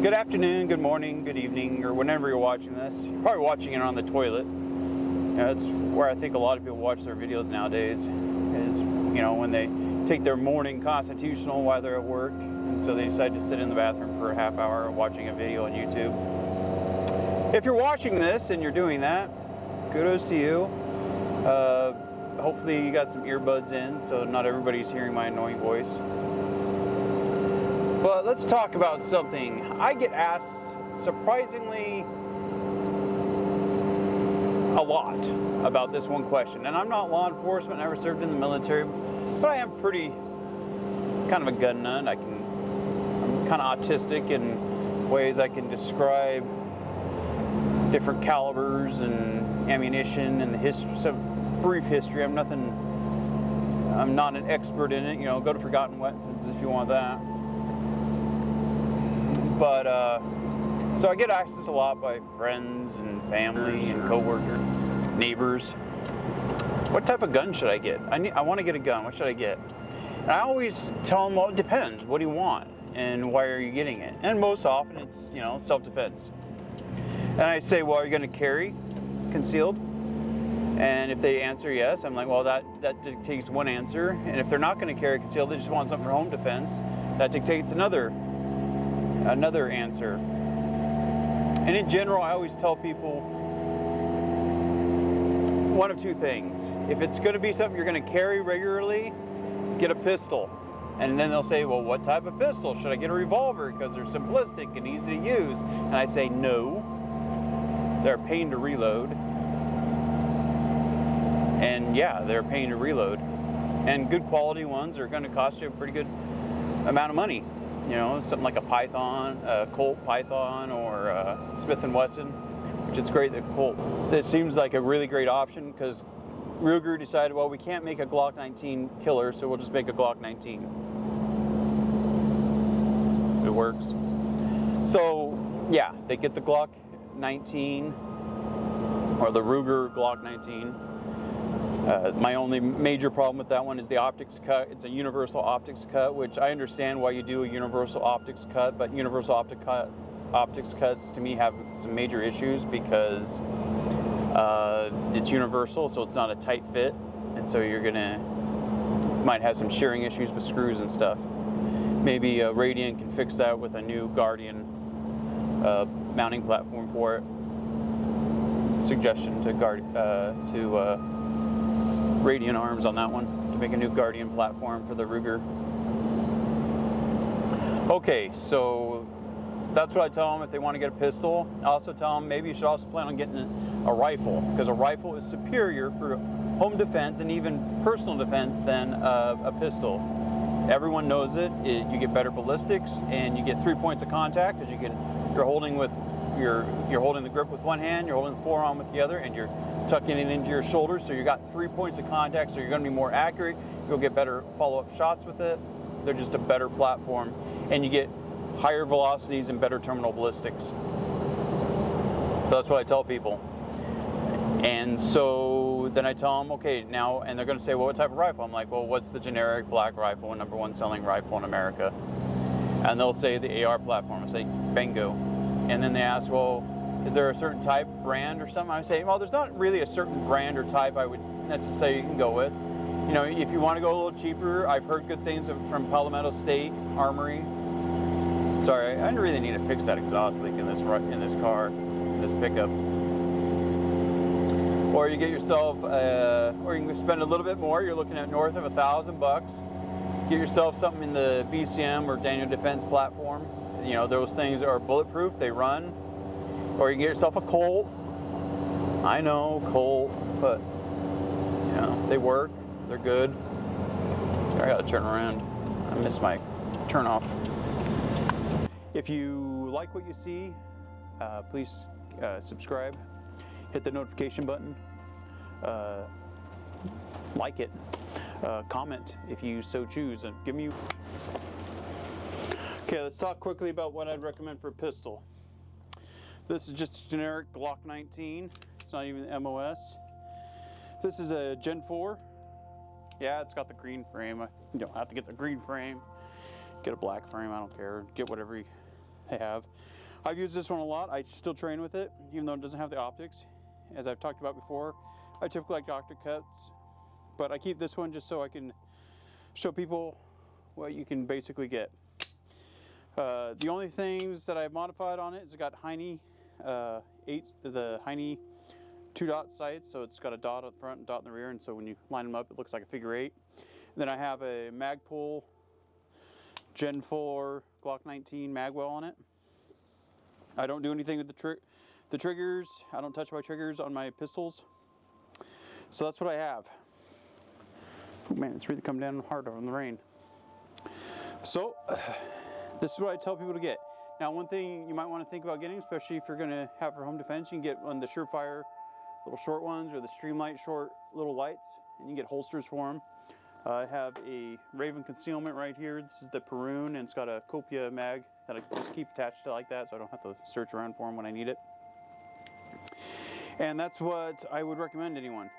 Good afternoon, good morning, good evening, or whenever you're watching this. You're probably watching it on the toilet. That's where I think a lot of people watch their videos nowadays, is, when they take their morning constitutional while they're at work, and so they decide to sit in the bathroom for a half hour watching a video on YouTube. If you're watching this and you're doing that, kudos to you. Hopefully you got some earbuds in, so not everybody's hearing my annoying voice. But let's talk about something. I get asked surprisingly a lot about this one question. And I'm not law enforcement, never served in the military, but I am pretty kind of a gun nut. I'm kind of autistic in ways I can describe different calibers and ammunition and the history, some brief history. I'm not an expert in it. Go to Forgotten Weapons if you want that. But, so I get asked this a lot by friends and family and coworkers, neighbors. What type of gun should I get? I want to get a gun. What should I get? And I always tell them, well, it depends. What do you want? And why are you getting it? And most often it's, self-defense. And I say, well, are you going to carry concealed? And if they answer yes, I'm like, well, that dictates one answer. And if they're not going to carry concealed, they just want something for home defense, that dictates another answer. And in general, I always tell people one of two things. If it's going to be something you're going to carry regularly, get a pistol. And then they'll say, well, what type of pistol? Should I get a revolver because they're simplistic and easy to use? And I say, no. They're a pain to reload. And yeah, they're a pain to reload. And good quality ones are going to cost you a pretty good amount of money. Something like a Python, a Colt Python, or a Smith & Wesson, which is great that Colt. This seems like a really great option because Ruger decided, well, we can't make a Glock 19 killer, so we'll just make a Glock 19. It works. So, yeah, they get the Glock 19, or the Ruger Glock 19. My only major problem with that one is the optics cut. It's a universal optics cut, which I understand why you do a universal optics cut, but universal optics cuts to me have some major issues because it's universal, so it's not a tight fit, and so might have some shearing issues with screws and stuff. Maybe Radiant can fix that with a new Guardian mounting platform for it. Suggestion to Radiant Arms on that one to make a new Guardian platform for the Ruger. Okay, so that's what I tell them if they want to get a pistol. I also tell them maybe you should also plan on getting a rifle, because a rifle is superior for home defense and even personal defense than a pistol. Everyone knows it. You get better ballistics and you get 3 points of contact because you're holding the grip with one hand, you're holding the forearm with the other, and you're tucking it into your shoulder, so you got 3 points of contact, so you're going to be more accurate. You'll get better follow-up shots with it. They're just a better platform, and you get higher velocities and better terminal ballistics. So that's what I tell people. And so then I tell them, okay, now, and they're going to say, well, what type of rifle? I'm like, well, what's the generic black rifle, #1 selling rifle in America? And they'll say the AR platform. I say, bingo. And then they ask, well, is there a certain type, brand, or something? I say, well, there's not really a certain brand or type I would necessarily say you can go with. If you want to go a little cheaper, I've heard good things from Palmetto State Armory. Sorry, I really need to fix that exhaust leak in this car, this pickup. Or you get yourself, or you can spend a little bit more. You're looking at north of $1,000. Get yourself something in the BCM or Daniel Defense platform. Those things are bulletproof, they run. Or you can get yourself a Colt. I know, Colt, but they work, they're good. I gotta turn around. I missed my turn off. If you like what you see, please subscribe, hit the notification button, like it, comment if you so choose, and give me. Okay, let's talk quickly about what I'd recommend for a pistol. This is just a generic Glock 19. It's not even the MOS. This is a Gen 4. Yeah, it's got the green frame. You don't have to get the green frame. Get a black frame, I don't care. Get whatever I have. I've used this one a lot. I still train with it, even though it doesn't have the optics. As I've talked about before, I typically like doctor cuts, but I keep this one just so I can show people what you can basically get. The only things that I've modified on it is it got Heine the Heine 2-dot sights, so it's got a dot on the front and dot in the rear, and so when you line them up, it looks like a figure 8. And then I have a Magpul Gen 4 Glock 19 magwell on it. I don't do anything with the triggers. I don't touch my triggers on my pistols. So that's what I have. Oh man, it's really come down hard on the rain. So this is what I tell people to get. Now, one thing you might want to think about getting, especially if you're going to have for home defense, you can get one of the Surefire little short ones or the Streamlight short little lights, and you can get holsters for them. I have a Raven concealment right here. This is the Perun, and it's got a Copia mag that I just keep attached to like that, so I don't have to search around for them when I need it. And that's what I would recommend anyone.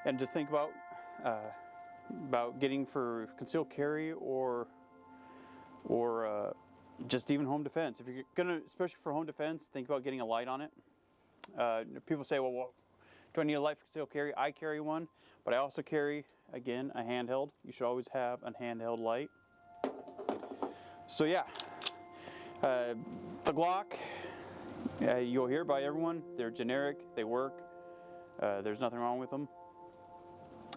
And to think about getting for concealed carry or just even home defense. If you're gonna, especially for home defense, think about getting a light on it. People say, well, do I need a light for concealed carry? I carry one, but I also carry, again, a handheld. You should always have a handheld light. So yeah, the Glock, you'll hear by everyone, they're generic, they work, there's nothing wrong with them.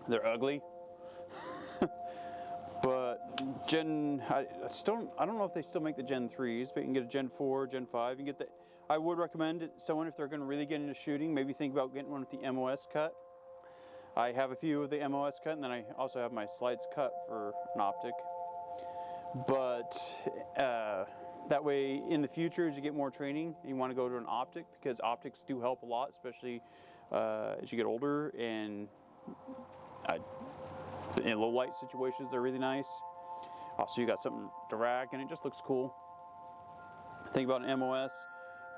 They're ugly. But I don't know if they still make the Gen 3s, but you can get a Gen 4, Gen 5. You can get I would recommend someone, if they're going to really get into shooting, maybe think about getting one with the MOS cut. I have a few of the MOS cut, and then I also have my slides cut for an optic. But that way, in the future, as you get more training, you want to go to an optic, because optics do help a lot, especially as you get older, and in low light situations, they're really nice. Also, you got something to rack, and it just looks cool. Think about an MOS,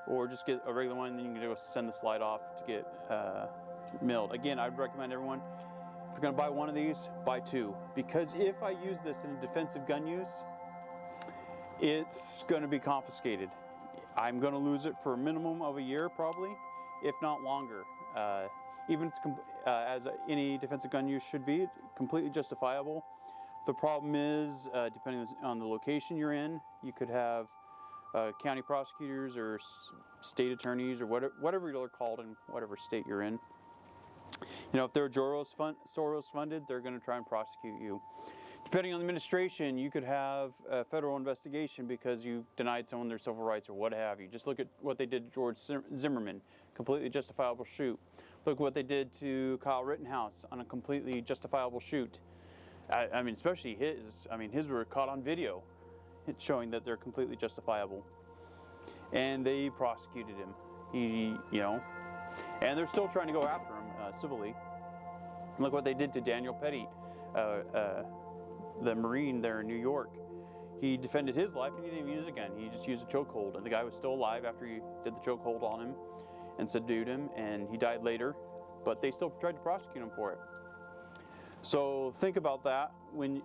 or just get a regular one, and then you can go send the slide off to get milled. Again, I'd recommend everyone, if you're going to buy one of these, buy 2, because if I use this in a defensive gun use, it's going to be confiscated. I'm going to lose it for a minimum of a year, probably, if not longer. Even as any defensive gun use should be, completely justifiable. The problem is, depending on the location you're in, you could have county prosecutors or state attorneys or whatever they're called in whatever state you're in. You know, if they're Soros funded, they're going to try and prosecute you. Depending on the administration, you could have a federal investigation because you denied someone their civil rights or what have you. Just look at what they did to George Zimmerman, completely justifiable shoot. Look what they did to Kyle Rittenhouse on a completely justifiable shoot. I mean, especially his. I mean, his were caught on video. It's showing that they're completely justifiable. And they prosecuted him. And they're still trying to go after him civilly. Look what they did to Daniel Petty, the Marine there in New York. He defended his life and he didn't even use a gun. He just used a chokehold, and the guy was still alive after he did the chokehold on him and subdued him, and he died later, but they still tried to prosecute him for it. So think about that when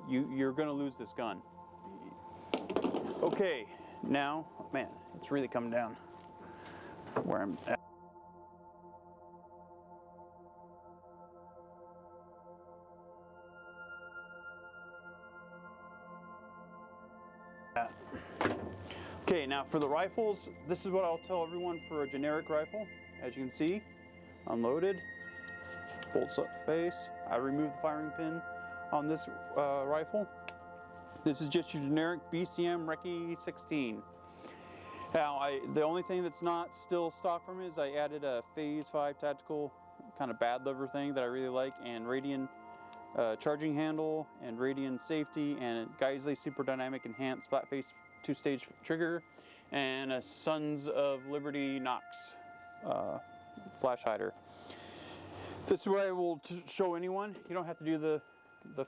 you're going to lose this gun. Okay, now, man, it's really coming down where I'm at. Okay, now for the rifles, this is what I'll tell everyone for a generic rifle. As you can see, unloaded, bolts up face. I removed the firing pin on this rifle. This is just your generic BCM Recce 16. Now, the only thing that's not still stock from it is I added a Phase 5 tactical kind of bad lever thing that I really like, and Radian charging handle, and Radian safety, and Geisley Super Dynamic Enhanced flat face 2-stage trigger, and a Sons of Liberty Knox flash hider. This is where I will show anyone. You don't have to do the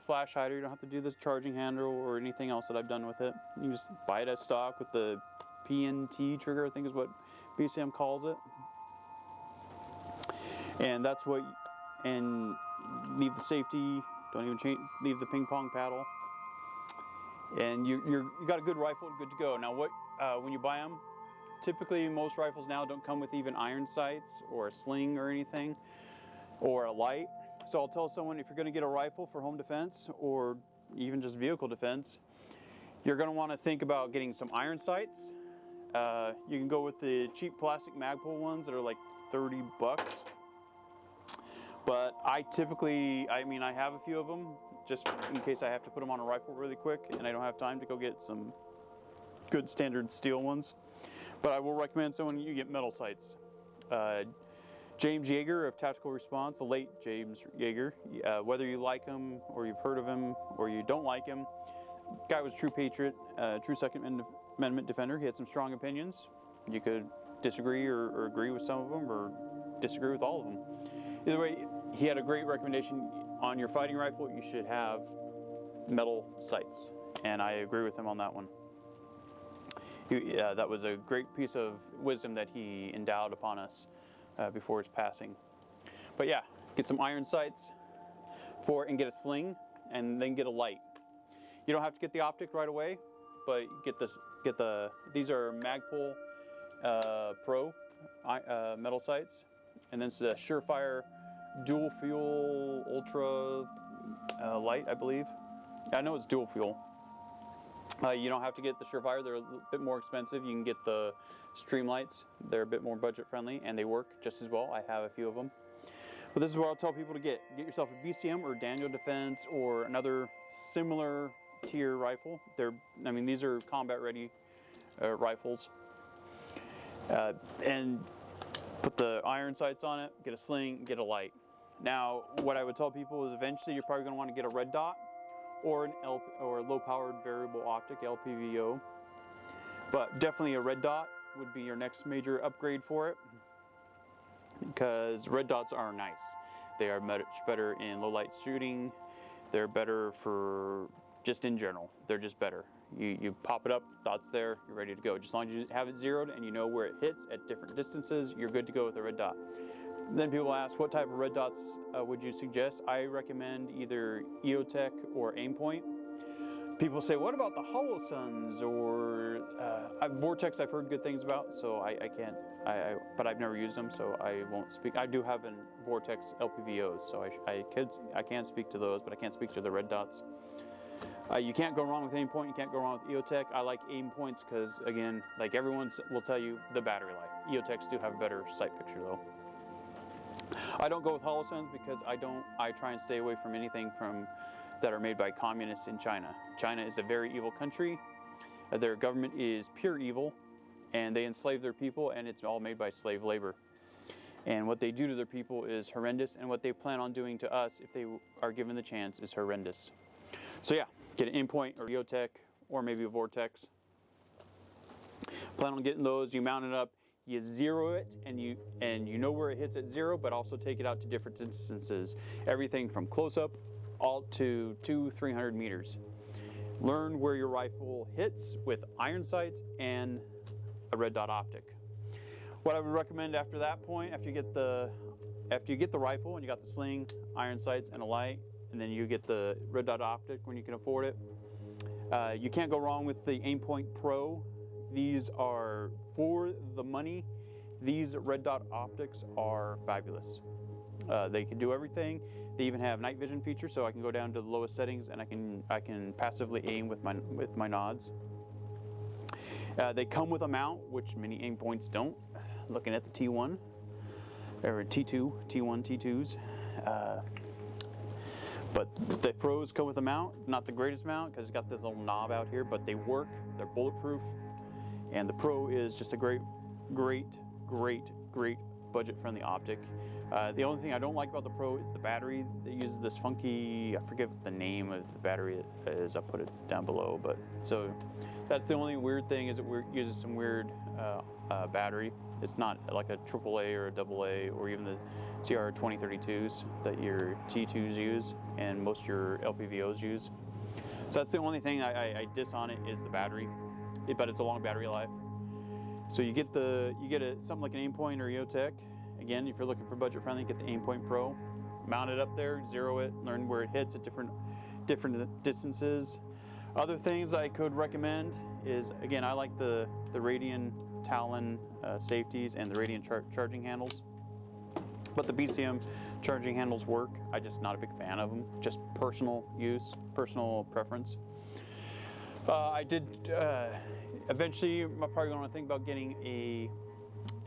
flash hider, you don't have to do the charging handle or anything else that I've done with it. You can just buy it as stock with the PNT trigger, I think is what BCM calls it. And that's what, and leave the safety, don't even leave the ping pong paddle. And you got a good rifle, good to go. Now what when you buy them, typically most rifles now don't come with even iron sights or a sling or anything, or a light. So I'll tell someone, if you're going to get a rifle for home defense or even just vehicle defense, you're going to want to think about getting some iron sights. You can go with the cheap plastic Magpul ones that are like 30 bucks. But I typically, I have a few of them just in case I have to put them on a rifle really quick and I don't have time to go get some good standard steel ones. But I will recommend someone you get metal sights. James Yeager of Tactical Response, the late James Yeager, whether you like him or you've heard of him or you don't like him, guy was a true patriot, true Second Amendment defender. He had some strong opinions. You could disagree or agree with some of them or disagree with all of them. Either way, he had a great recommendation. On your fighting rifle, you should have metal sights, and I agree with him on that one. That was a great piece of wisdom that he endowed upon us before his passing. But yeah, get some iron sights and get a sling, and then get a light. You don't have to get the optic right away, but these are Magpul Pro metal sights, and then it's a Surefire dual fuel ultra light, I believe. I know it's dual fuel. You don't have to get the Surefire, they're a bit more expensive. You can get the Stream lights, they're a bit more budget friendly and they work just as well. I have a few of them. But this is what I'll tell people to get. Get yourself a BCM or Daniel Defense or another similar tier rifle. These are combat ready rifles. And put the iron sights on it, get a sling, get a light. Now, what I would tell people is eventually you're probably gonna want to get a red dot or a low-powered variable optic, LPVO. But definitely a red dot would be your next major upgrade for it, because red dots are nice. They are much better in low-light shooting. They're better for just in general. They're just better. You pop it up, dot's there, you're ready to go. Just as long as you have it zeroed and you know where it hits at different distances, you're good to go with a red dot. Then people ask, what type of red dots would you suggest? I recommend either EOTech or Aimpoint. People say, what about the Holosuns or Vortex? I've heard good things about, so I can't. But I've never used them, so I won't speak. I do have an Vortex LPVOs, so I can speak to those, but I can't speak to the red dots. You can't go wrong with Aimpoint. You can't go wrong with EOTech. I like Aimpoints because, again, like everyone will tell you, the battery life. EOTechs do have a better sight picture, though. I don't go with Holosuns because I try and stay away from anything that are made by communists in China. China is a very evil country. Their government is pure evil, and they enslave their people, and it's all made by slave labor. And what they do to their people is horrendous, and what they plan on doing to us if they are given the chance is horrendous. So yeah, get an Aimpoint or EOTech or maybe a Vortex. Plan on getting those, you mount it up, you zero it, and you know where it hits at zero, but also take it out to different distances. Everything from close up all to 200-300 meters. Learn where your rifle hits with iron sights and a red dot optic. What I would recommend after that point, after you get the rifle and you got the sling, iron sights, and a light, and then you get the red dot optic when you can afford it. You can't go wrong with the Aimpoint Pro. These are, for the money, these red dot optics are fabulous. They can do everything. They even have night vision feature, so I can go down to the lowest settings and I can passively aim with my nods. They come with a mount, which many Aimpoints don't. Looking at the T1 or T2, T1, T2s. But the Pros come with a mount, not the greatest mount because it's got this little knob out here, but they work, they're bulletproof. And the Pro is just a great budget-friendly optic. The only thing I don't like about the Pro is the battery. It uses this funky, I forget what the name of the battery is, I'll put it down below, but so that's the only weird thing, is it uses some weird battery. It's not like a AAA or a AA or even the CR2032s that your T2s use and most of your LPVOs use. So that's the only thing I diss on it, is the battery, but it's a long battery life. So you get something like an Aimpoint or EOTech. Again, if you're looking for budget friendly, get the Aimpoint Pro. Mount it up there, zero it, learn where it hits at different distances. Other things I could recommend is, again, I like the Radian Talon safeties and the Radian charging handles. But the BCM charging handles work. I'm just not a big fan of them. Just personal use, personal preference. I did eventually. I'm probably going to think about getting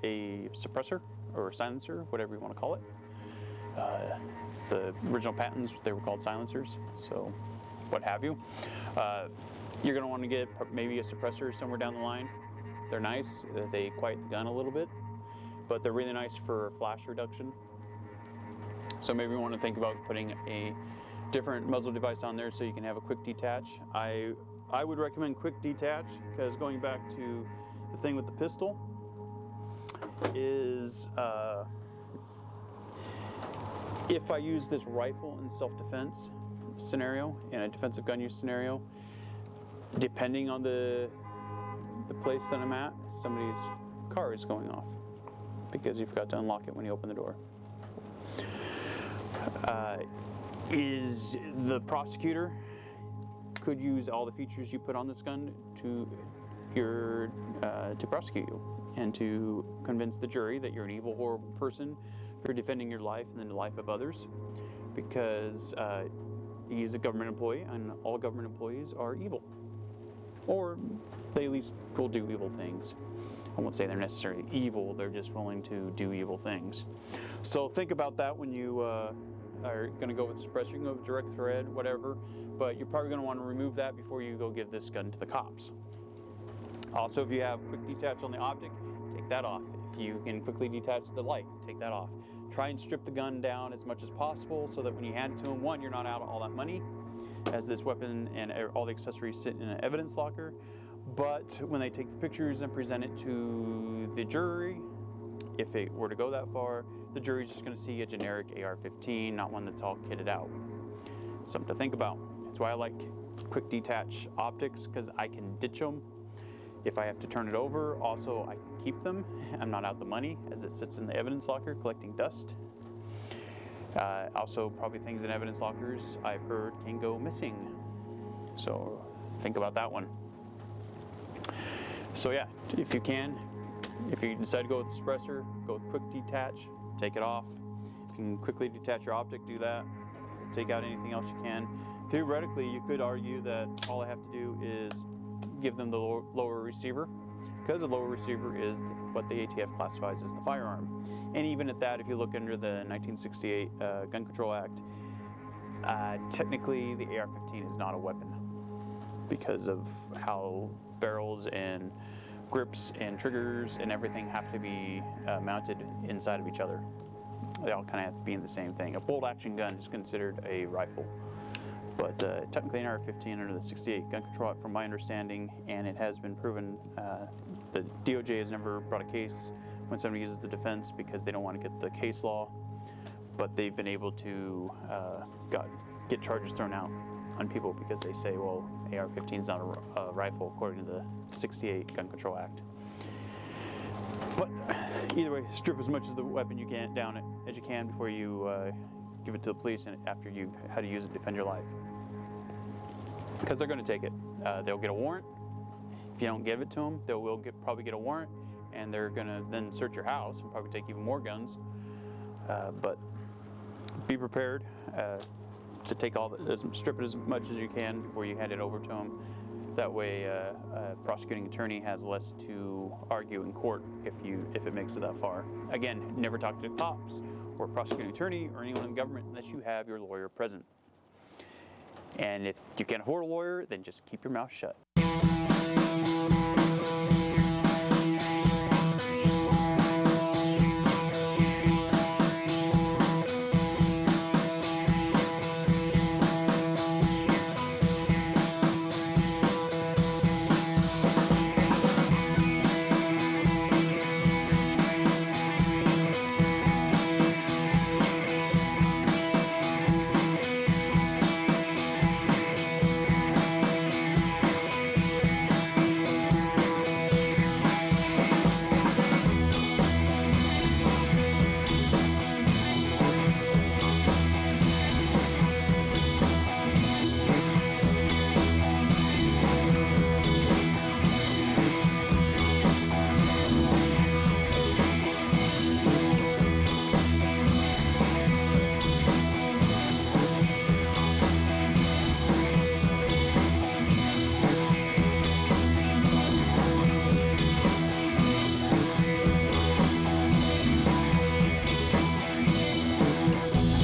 a suppressor or a silencer, whatever you want to call it. The original patents, they were called silencers. So, what have you. You're going to want to get maybe a suppressor somewhere down the line. They're nice. They quiet the gun a little bit, but they're really nice for flash reduction. So maybe you want to think about putting a different muzzle device on there so you can have a quick detach. I would recommend quick detach, because going back to the thing with the pistol is if I use this rifle in self-defense scenario, in a defensive gun use scenario, depending on the place that I'm at, somebody's car is going off because you forgot to unlock it when you open the door. Is the prosecutor could use all the features you put on this gun to prosecute you and to convince the jury that you're an evil, horrible person for defending your life and then the life of others, because he's a government employee and all government employees are evil, or they at least will do evil things. I won't say they're necessarily evil, they're just willing to do evil things. So think about that when you are going to go with suppressor. You can go with direct thread, whatever, but you're probably going to want to remove that before you go give this gun to the cops. Also, if you have quick detach on the optic, take that off. If you can quickly detach the light, take that off. Try and strip the gun down as much as possible so that when you hand it to them, one, you're not out all that money, as this weapon and all the accessories sit in an evidence locker. But when they take the pictures and present it to the jury, if it were to go that far, the jury's just going to see a generic AR-15, not one that's all kitted out. Something to think about. That's why I like quick detach optics, because I can ditch them if I have to turn it over. Also, I can keep them. I'm not out the money, as it sits in the evidence locker collecting dust. Also, probably things in evidence lockers I've heard can go missing. So think about that one. So yeah, if you decide to go with the suppressor, go with quick detach, take it off. If you can quickly detach your optic, do that. Take out anything else you can. Theoretically, you could argue that all I have to do is give them the lower receiver, because the lower receiver is what the ATF classifies as the firearm. And even at that, if you look under the 1968 Gun Control Act, technically the AR-15 is not a weapon because of how barrels and grips and triggers and everything have to be mounted inside of each other. They all kind of have to be in the same thing. A bolt action gun is considered a rifle, but technically an AR-15 under the 68 Gun Control Act, from my understanding, and it has been proven, the DOJ has never brought a case when somebody uses the defense because they don't want to get the case law, but they've been able to get charges thrown out on people because they say, well, AR-15 is not a rifle according to the 68 Gun Control Act. But either way, strip as much of the weapon you can down as you can before you give it to the police and after you've had to use it to defend your life. Because they're going to take it. They'll get a warrant. If you don't give it to them, they will probably get a warrant, and they're going to then search your house and probably take even more guns. But be prepared to take strip it as much as you can before you hand it over to them. That way, a prosecuting attorney has less to argue in court if it makes it that far. Again, never talk to the cops or a prosecuting attorney or anyone in the government unless you have your lawyer present. And if you can't afford a lawyer, then just keep your mouth shut.